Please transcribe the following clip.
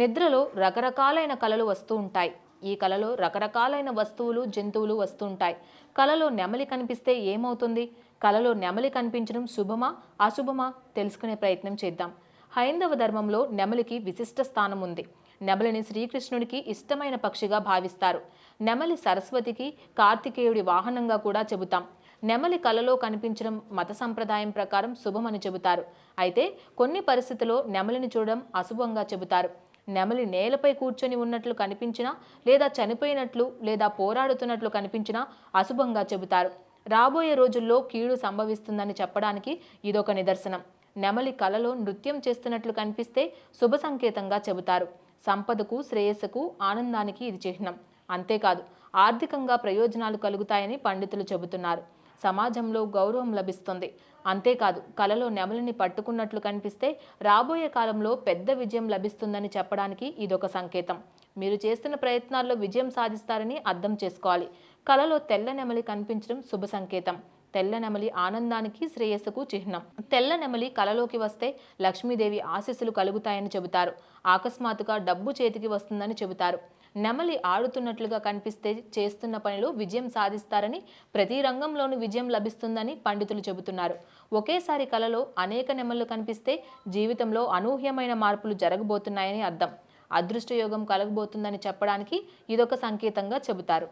నిద్రలో రకరకాలైన కలలు వస్తూ ఉంటాయి. ఈ కలలో రకరకాలైన వస్తువులు, జంతువులు వస్తూ ఉంటాయి. కలలో నెమలి కనిపిస్తే ఏమవుతుంది? కలలో నెమలి కనిపించడం శుభమా, అశుభమా తెలుసుకునే ప్రయత్నం చేద్దాం. హైందవ ధర్మంలో నెమలికి విశిష్ట స్థానం ఉంది. నెమలిని శ్రీకృష్ణుడికి ఇష్టమైన పక్షిగా భావిస్తారు. నెమలి సరస్వతికి, కార్తికేయుడి వాహనంగా కూడా చెబుతాం. నెమలి కలలో కనిపించడం మత సంప్రదాయం ప్రకారం శుభమని చెబుతారు. అయితే కొన్ని పరిస్థితుల్లో నెమలిని చూడడం అశుభంగా చెబుతారు. నెమలి నేలపై కూర్చొని ఉన్నట్లు కనిపించినా, లేదా చనిపోయినట్లు, లేదా పోరాడుతున్నట్లు కనిపించినా అశుభంగా చెబుతారు. రాబోయే రోజుల్లో కీడు సంభవిస్తుందని చెప్పడానికి ఇదొక నిదర్శనం. నెమలి కలలో నృత్యం చేస్తున్నట్లు కనిపిస్తే శుభ సంకేతంగా చెబుతారు. సంపదకు, శ్రేయస్సుకు, ఆనందానికి ఇది చిహ్నం. అంతేకాదు, ఆర్థికంగా ప్రయోజనాలు కలుగుతాయని పండితులు చెబుతున్నారు. సమాజంలో గౌరవం లభిస్తుంది. అంతేకాదు, కలలో నెమలిని పట్టుకున్నట్లు కనిపిస్తే రాబోయే కాలంలో పెద్ద విజయం లభిస్తుందని చెప్పడానికి ఇదొక సంకేతం. మీరు చేస్తున్న ప్రయత్నాల్లో విజయం సాధిస్తారని అర్థం చేసుకోవాలి. కలలో తెల్ల నెమలి కనిపించడం శుభ సంకేతం. తెల్ల నెమలి ఆనందానికి, శ్రేయస్సుకు చిహ్నం. తెల్ల నెమలి కలలోకి వస్తే లక్ష్మీదేవి ఆశీస్సులు కలుగుతాయని చెబుతారు. అకస్మాత్తుగా డబ్బు చేతికి వస్తుందని చెబుతారు. నెమలి ఆడుతున్నట్లుగా కనిపిస్తే చేస్తున్న పనిలో విజయం సాధిస్తారని, ప్రతి రంగంలోనూ విజయం లభిస్తుందని పండితులు చెబుతున్నారు. ఒకేసారి కలలో అనేక నెమళ్ళు కనిపిస్తే జీవితంలో అనూహ్యమైన మార్పులు జరగబోతున్నాయని అర్థం. అదృష్టయోగం కలగబోతుందని చెప్పడానికి ఇదొక సంకేతంగా చెబుతారు.